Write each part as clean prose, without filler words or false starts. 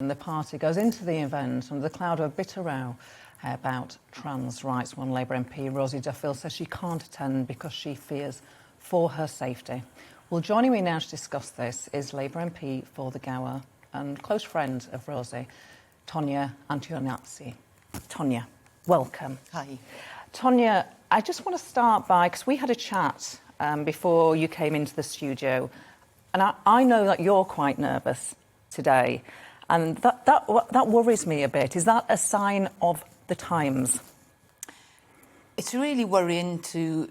The party goes into the event under the cloud of a bitter row about trans rights. One Labour MP, Rosie Duffield, says she can't attend because she fears for her safety. Well, joining me now to discuss this is Labour MP for the Gower and close friend of Rosie, Tonia Antoniazzi. Tonia, welcome. Hi. Tonia, I just want to start by, because we had a chat before you came into the studio, and I know that you're quite nervous today. And that worries me a bit. Is that a sign of the times? It's really worrying to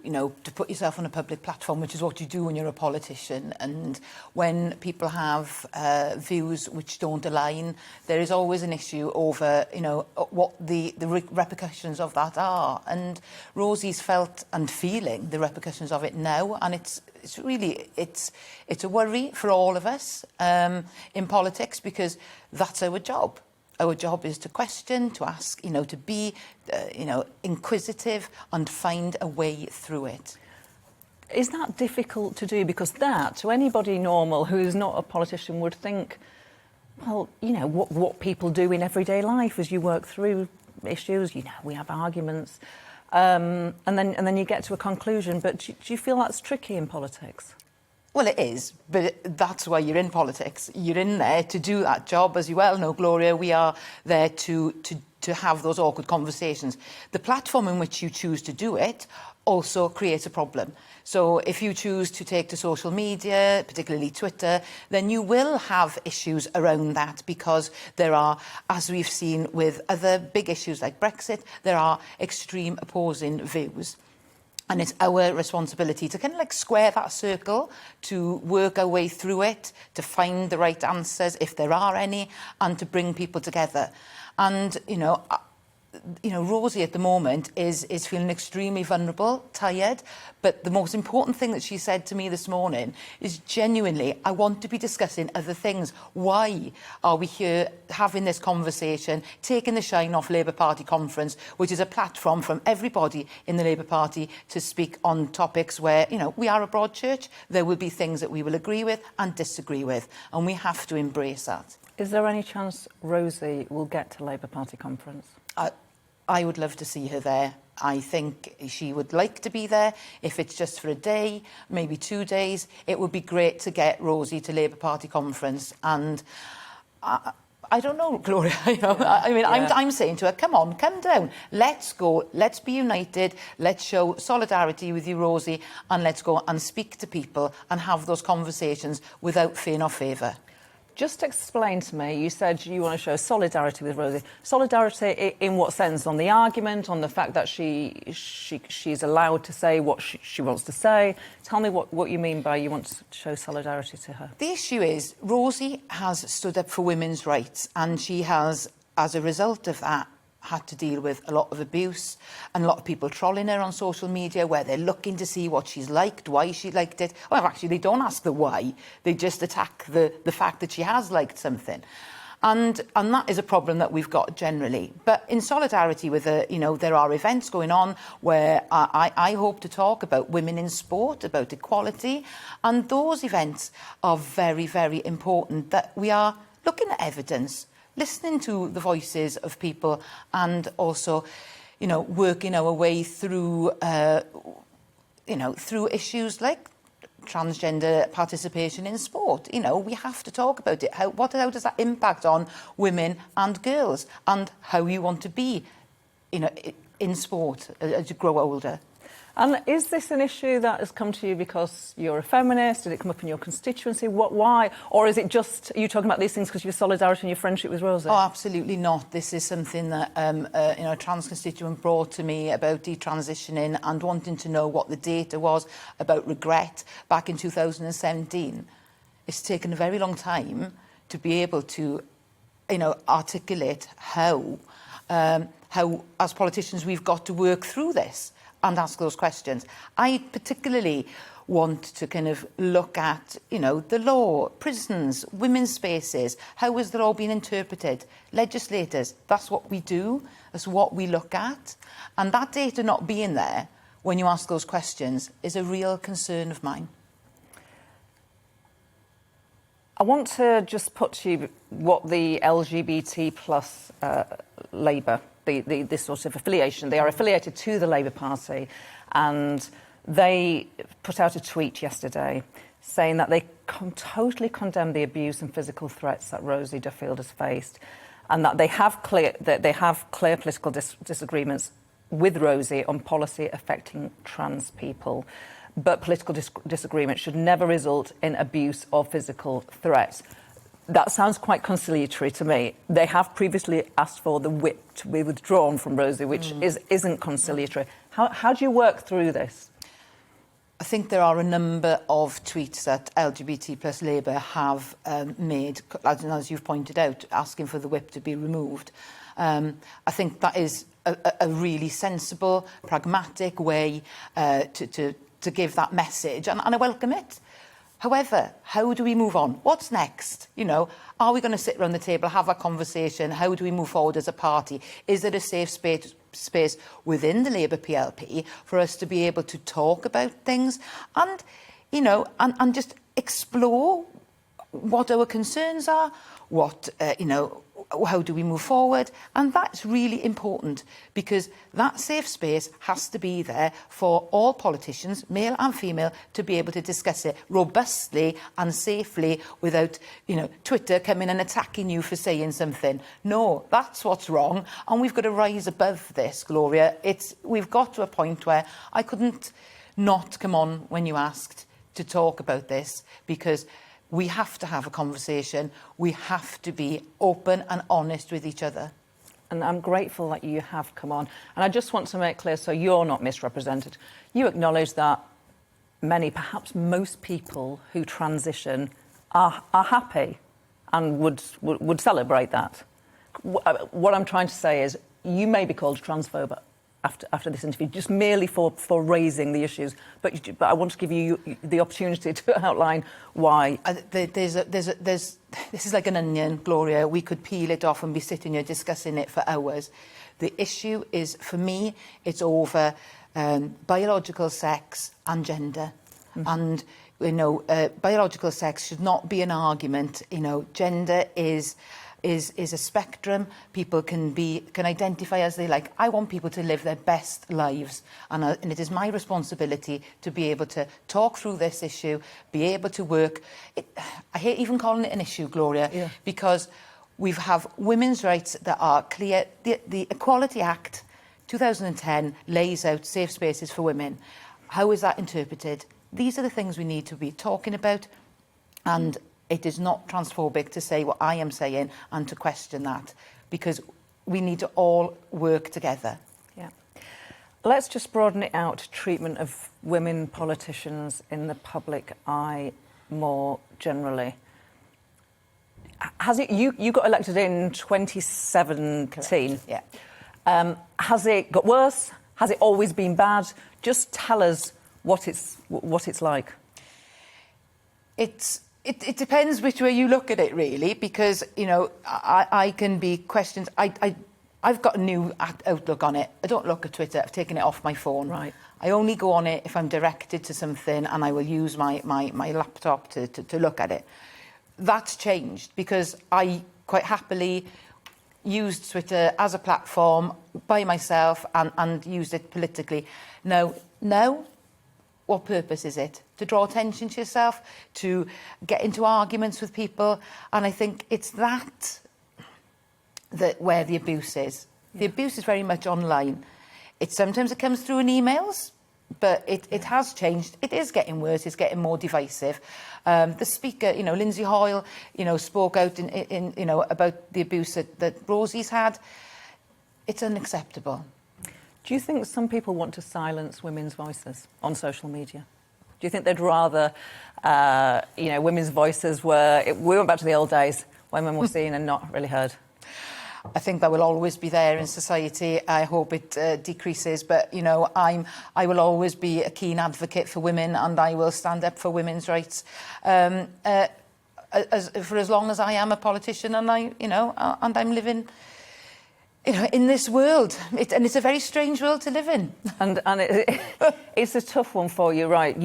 put yourself on a public platform, which is what you do when you're a politician. And when people have views which don't align, there is always an issue over, what the repercussions of that are. And Rosie's felt and feeling the repercussions of it now, and it's really a worry for all of us in politics, because that's our job. Our job is to question, to ask, to be, inquisitive and find a way through it. Is that difficult to do? Because that, to anybody normal who's not a politician, would think, well, what people do in everyday life as you work through issues. We have arguments, and then you get to a conclusion. But do you feel that's tricky in politics? Well, it is, but that's why you're in politics. You're in there to do that job. As you well know, Gloria, we are there to have those awkward conversations. The platform in which you choose to do it also creates a problem. So if you choose to take to social media, particularly Twitter, then you will have issues around that, because there are, as we've seen with other big issues like Brexit, there are extreme opposing views. And it's our responsibility to kind of square that circle, to work our way through it, to find the right answers, if there are any, and to bring people together. And, Rosie at the moment is feeling extremely vulnerable, tired. But the most important thing that she said to me this morning is, genuinely, I want to be discussing other things. Why are we here having this conversation, taking the shine off Labour Party conference, which is a platform from everybody in the Labour Party to speak on topics where, we are a broad church. There will be things that we will agree with and disagree with, and we have to embrace that. Is there any chance Rosie will get to Labour Party conference? I would love to see her there. I think she would like to be there. If it's just for a day, maybe 2 days, it would be great to get Rosie to Labour Party conference. And I don't know, Gloria. I'm saying to her, come on, come down. Let's go. Let's be united. Let's show solidarity with you, Rosie, and let's go and speak to people and have those conversations without fear nor favour. Just explain to me, you said you want to show solidarity with Rosie. Solidarity in what sense? On the argument, on the fact that she's allowed to say what she wants to say? Tell me what you mean by you want to show solidarity to her. The issue is, Rosie has stood up for women's rights, and she has, as a result of that, had to deal with a lot of abuse and a lot of people trolling her on social media, where they're looking to see what she's liked, why she liked it. Well, actually, they don't ask the why. They just attack the fact that she has liked something. And that is a problem that we've got generally. But in solidarity with her, there are events going on where I hope to talk about women in sport, about equality. And those events are very, very important, that we are looking at evidence, listening to the voices of people, and also, working our way through, through issues like transgender participation in sport. We have to talk about it. How does that impact on women and girls, and how you want to be, in sport as you grow older? And is this an issue that has come to you because you're a feminist? Did it come up in your constituency? Why? Or is it just you talking about these things because of your solidarity and your friendship with Rosie? Oh, absolutely not. This is something that a trans constituent brought to me about detransitioning and wanting to know what the data was about regret back in 2017. It's taken a very long time to be able to, articulate how, as politicians, we've got to work through this and ask those questions. I particularly want to kind of look at, the law, prisons, women's spaces. How is the law being interpreted? Legislators, that's what we do. That's what we look at. And that data not being there when you ask those questions is a real concern of mine. I want to just put to you what the LGBT plus Labour, this sort of affiliation, they are affiliated to the Labour Party, and they put out a tweet yesterday saying that they totally condemn the abuse and physical threats that Rosie Duffield has faced, and that they have clear political disagreements with Rosie on policy affecting trans people. But political disagreement should never result in abuse or physical threats. That sounds quite conciliatory to me. They have previously asked for the whip to be withdrawn from Rosie, which isn't conciliatory. How do you work through this? I think there are a number of tweets that LGBT plus Labour have made, as you've pointed out, asking for the whip to be removed. I think that is a really sensible, pragmatic way to give that message, and I welcome it. However, how do we move on? What's next? You know, are we going to sit around the table, have a conversation? How do we move forward as a party? Is there a safe space within the Labour PLP for us to be able to talk about things and, you know, and just explore what our concerns are, what, you know, how do we move forward? And that's really important, because that safe space has to be there for all politicians, male and female, to be able to discuss it robustly and safely without, you know, Twitter coming and attacking you for saying something. No, that's what's wrong. And we've got to rise above this, Gloria. We've got to a point where I couldn't not come on when you asked to talk about this, because we have to have a conversation. We have to be open and honest with each other. And I'm grateful that you have come on. And I just want to make clear, so you're not misrepresented. You acknowledge that many, perhaps most people who transition are happy and would celebrate that. What I'm trying to say is you may be called a transphobe after this interview, just merely for raising the issues. But I want to give you the opportunity to outline why. This is like an onion, Gloria. We could peel it off and be sitting here discussing it for hours. The issue is, for me, it's over biological sex and gender. And, you know, biological sex should not be an argument. You know, gender is a spectrum. People can identify as they like. I want people to live their best lives, and it is my responsibility to be able to talk through this issue, be able to work. I hate even calling it an issue, Gloria, because we have women's rights that are clear. The Equality Act 2010 lays out safe spaces for women. How is that interpreted? These are the things we need to be talking about, and it is not transphobic to say what I am saying and to question that, because we need to all work together. Yeah. Let's just broaden it out to treatment of women politicians in the public eye more generally. Has it? You got elected in 2017. Correct. Yeah. Has it got worse? Has it always been bad? Just tell us what it's like. It depends which way you look at it, really, because, you know, I can be questioned. I've got a new outlook on it. I don't look at Twitter. I've taken it off my phone. Right. I only go on it if I'm directed to something, and I will use my laptop to look at it. That's changed, because I quite happily used Twitter as a platform by myself and used it politically. Now, what purpose is it? To draw attention to yourself, to get into arguments with people? And I think it's that where the abuse is. The abuse is very much online. Sometimes it comes through in emails, but it has changed. It is getting worse. It's getting more divisive. The speaker, you know, Lindsay Hoyle, you know, spoke out in you know, about the abuse that Rosie's had. It's unacceptable. Do you think some people want to silence women's voices on social media? Do you think they'd rather, you know, women's voices we went back to the old days when women were seen and not really heard? I think that will always be there in society. I hope it decreases, but, you know, I will always be a keen advocate for women, and I will stand up for women's rights for as long as I am a politician, and I'm living, you know, in this world. And it's a very strange world to live in. And it's a tough one for you, right?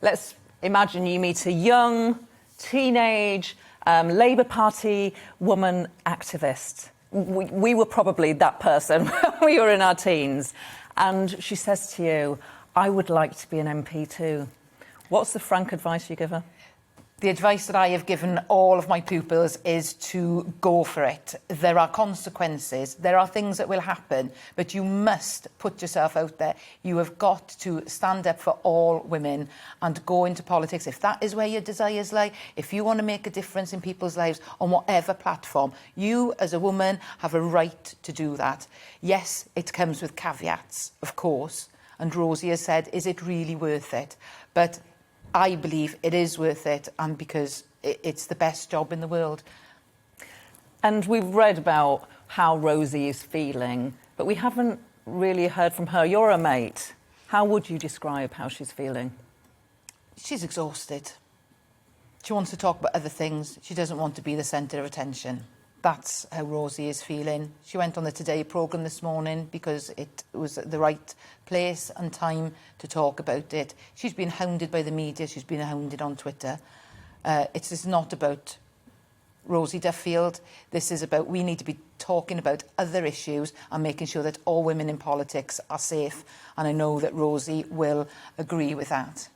Let's imagine you meet a young teenage Labour Party woman activist. We were probably that person when we were in our teens. And she says to you, I would like to be an MP too. What's the frank advice you give her? The advice that I have given all of my pupils is to go for it. There are consequences, there are things that will happen, but you must put yourself out there. You have got to stand up for all women and go into politics. If that is where your desires lie, if you want to make a difference in people's lives on whatever platform, you as a woman have a right to do that. Yes, it comes with caveats, of course, and Rosie has said, is it really worth it? But I believe it is worth it, and because it's the best job in the world. And we've read about how Rosie is feeling, but we haven't really heard from her. You're a mate. How would you describe how she's feeling? She's exhausted. She wants to talk about other things. She doesn't want to be the centre of attention. That's how Rosie is feeling. She went on the Today programme this morning because it was the right place and time to talk about it. She's been hounded by the media. She's been hounded on Twitter. It's not about Rosie Duffield. This is about, we need to be talking about other issues and making sure that all women in politics are safe. And I know that Rosie will agree with that.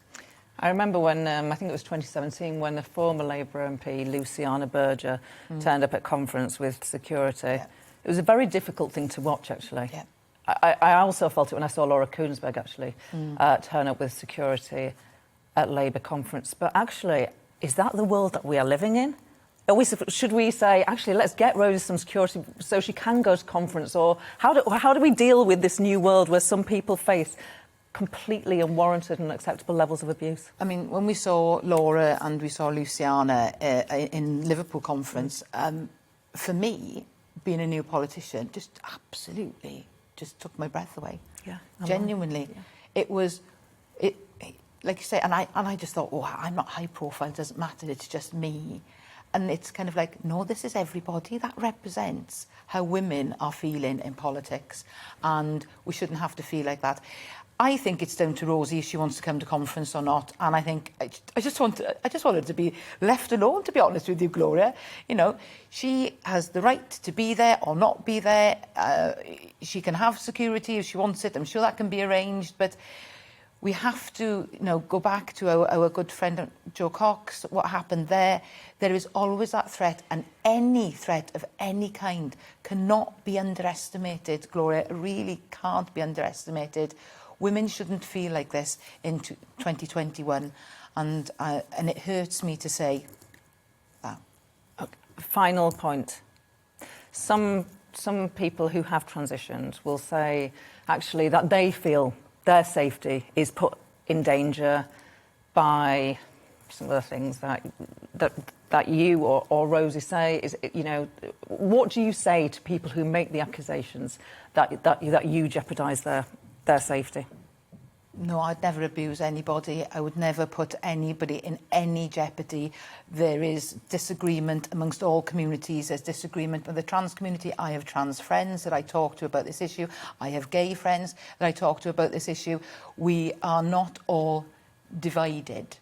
I remember when, I think it was 2017, when the former Labour MP, Luciana Berger, turned up at conference with security. Yeah. It was a very difficult thing to watch, actually. Yeah. I also felt it when I saw Laura Kuenssberg, actually, turn up with security at Labour conference. But actually, is that the world that we are living in? Should we say, actually, let's get Rosie some security so she can go to conference? Or how do we deal with this new world where some people face completely unwarranted and unacceptable levels of abuse? I mean, when we saw Laura and we saw Luciana in Liverpool conference, for me, being a new politician, just absolutely just took my breath away. Yeah, genuinely. Yeah. It was, like you say, and I just thought, oh, I'm not high profile, it doesn't matter, it's just me. And it's kind of like, no, this is everybody. That represents how women are feeling in politics, and we shouldn't have to feel like that. I think it's down to Rosie if she wants to come to conference or not. And I think I just want her to be left alone, to be honest with you, Gloria. You know, she has the right to be there or not be there. She can have security if she wants it. I'm sure that can be arranged. But we have to, you know, go back to our good friend Jo Cox, what happened there. There is always that threat, and any threat of any kind cannot be underestimated, Gloria. It really can't be underestimated. Women shouldn't feel like this in 2021, and it hurts me to say that. Okay. Final point. Some people who have transitioned will say, actually, that they feel their safety is put in danger by some of the things that you or Rosie say. Is, you know, what do you say to people who make the accusations that you jeopardise their safety? No, I'd never abuse anybody. I would never put anybody in any jeopardy. There is disagreement amongst all communities. There's disagreement with the trans community. I have trans friends that I talk to about this issue. I have gay friends that I talk to about this issue. We are not all divided.